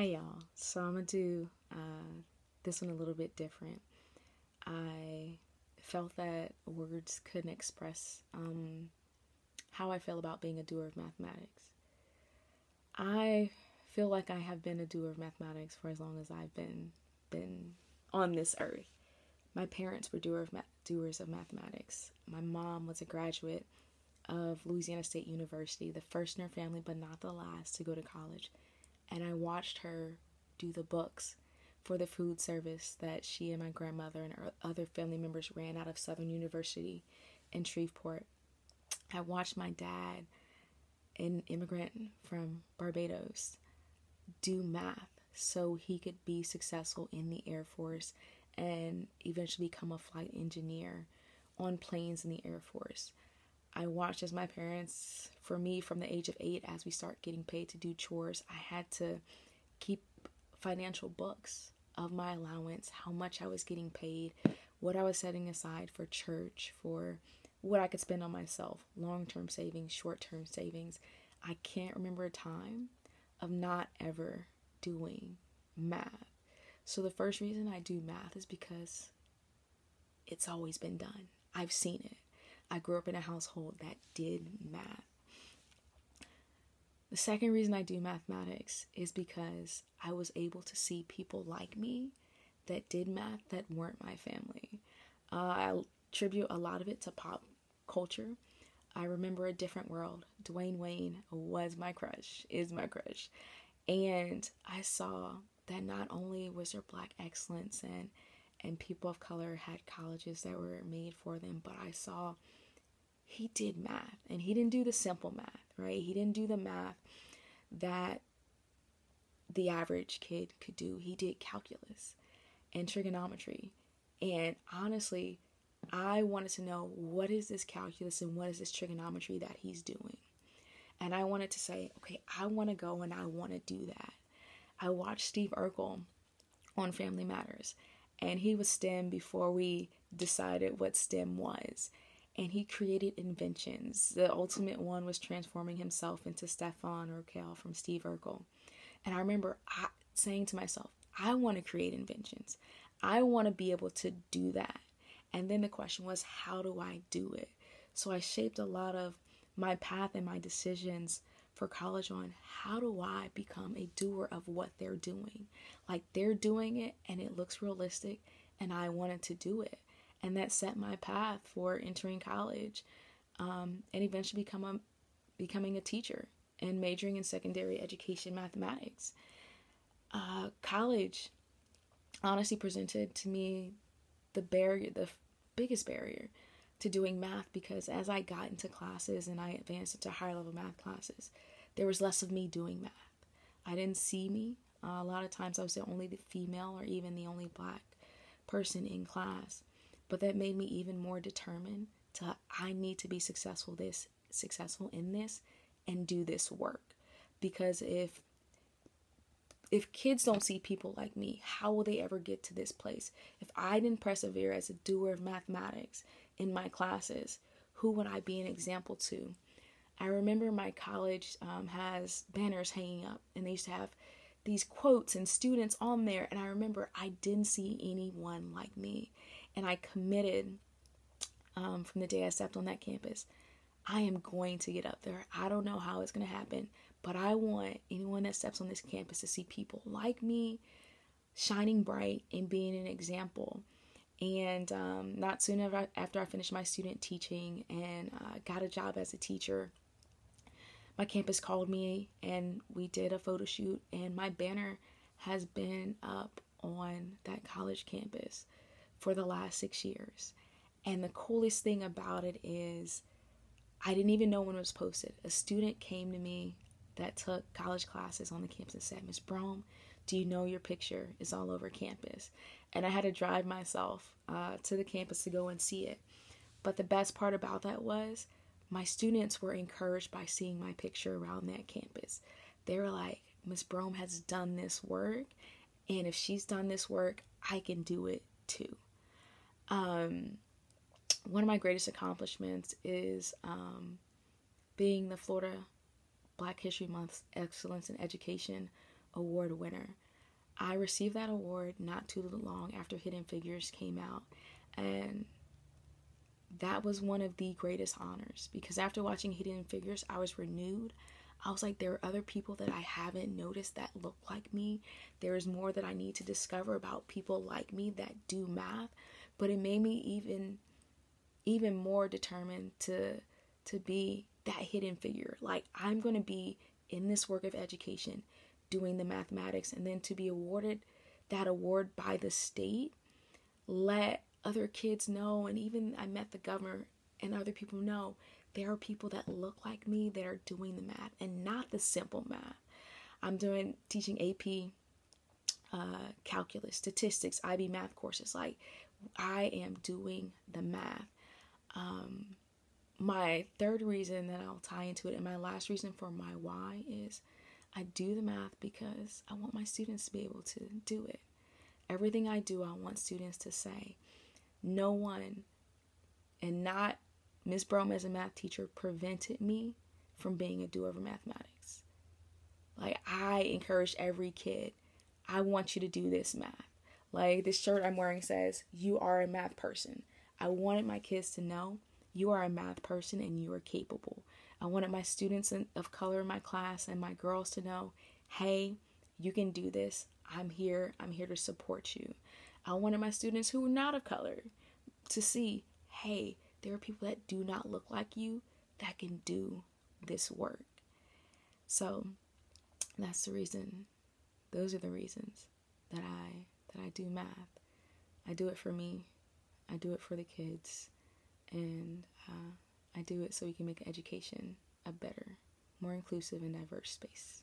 Hey y'all, so I'm gonna do this one a little bit different. I felt that words couldn't express how I feel about being a doer of mathematics. I feel like I have been a doer of mathematics for as long as I've been on this earth. My parents were doers of mathematics. My mom was a graduate of Louisiana State University, the first in her family, but not the last to go to college. And I watched her do the books for the food service that she and my grandmother and her other family members ran out of Southern University in Shreveport. I watched my dad, an immigrant from Barbados, do math so he could be successful in the Air Force and eventually become a flight engineer on planes in the Air Force. I watched as my parents, for me, from the age of 8, as we start getting paid to do chores, I had to keep financial books of my allowance, how much I was getting paid, what I was setting aside for church, for what I could spend on myself, long-term savings, short-term savings. I can't remember a time of not ever doing math. So the first reason I do math is because it's always been done. I've seen it. I grew up in a household that did math. The second reason I do mathematics is because I was able to see people like me that did math that weren't my family. I attribute a lot of it to pop culture. I remember A Different World. Dwayne Wayne was my crush, is my crush. And I saw that not only was there Black excellence and people of color had colleges that were made for them, but I saw he did math, and he didn't do the simple math, right? He didn't do the math that the average kid could do. He did calculus and trigonometry. And honestly, I wanted to know, what is this calculus and what is this trigonometry that he's doing? And I wanted to say, okay, I want to go and I want to do that. I watched Steve Urkel on Family Matters, and he was STEM before we decided what STEM was. And he created inventions. The ultimate one was transforming himself into Stefan Urkel from Steve Urkel. And I remember saying to myself, I want to create inventions. I want to be able to do that. And then the question was, how do I do it? So I shaped a lot of my path and my decisions for college on, how do I become a doer of what they're doing? Like, they're doing it and it looks realistic and I wanted to do it. And that set my path for entering college and eventually becoming a teacher and majoring in secondary education mathematics. College honestly presented to me the biggest barrier to doing math, because as I got into classes and I advanced into higher level math classes, there was less of me doing math. I didn't see me. A lot of times I was the only female or even the only Black person in class. But that made me even more determined to, I need to be successful in this and do this work. Because if kids don't see people like me, how will they ever get to this place? If I didn't persevere as a doer of mathematics in my classes, who would I be an example to? I remember my college has banners hanging up, and they used to have these quotes and students on there, and I remember I didn't see anyone like me. And I committed from the day I stepped on that campus, I am going to get up there. I don't know how it's going to happen, but I want anyone that steps on this campus to see people like me shining bright and being an example. And not soon after I finished my student teaching and got a job as a teacher, my campus called me and we did a photo shoot, and my banner has been up on that college campus for the last 6 years. And the coolest thing about it is, I didn't even know when it was posted. A student came to me that took college classes on the campus and said, Miss Brome, do you know your picture is all over campus? And I had to drive myself to the campus to go and see it. But the best part about that was, my students were encouraged by seeing my picture around that campus. They were like, Miss Brome has done this work, and if she's done this work, I can do it too. One of my greatest accomplishments is being the Florida Black History Month Excellence in Education award winner. I received that award not too long after Hidden Figures came out, and that was one of the greatest honors, because after watching Hidden Figures, I was renewed. I was like, there are other people that I haven't noticed that look like me. There is more that I need to discover about people like me that do math. But it made me even more determined to be that hidden figure. Like, I'm going to be in this work of education doing the mathematics, and then to be awarded that award by the state, let other kids know, and even I met the governor and other people know there are people that look like me that are doing the math, and not the simple math. I'm teaching AP, calculus, statistics, IB math courses. Like, I am doing the math. My third reason that I'll tie into it, and my last reason for my why, is I do the math because I want my students to be able to do it. Everything I do, I want students to say, no one, and not Miss Brome as a math teacher, prevented me from being a doer of mathematics. Like, I encourage every kid, I want you to do this math. Like, this shirt I'm wearing says, you are a math person. I wanted my kids to know you are a math person and you are capable. I wanted my students of color in my class and my girls to know, hey, you can do this. I'm here to support you. I wanted my students who were not of color to see, hey, there are people that do not look like you that can do this work. So that's the reason. Those are the reasons that I do math. I do it for me. I do it for the kids. And I do it so we can make education a better, more inclusive and diverse space.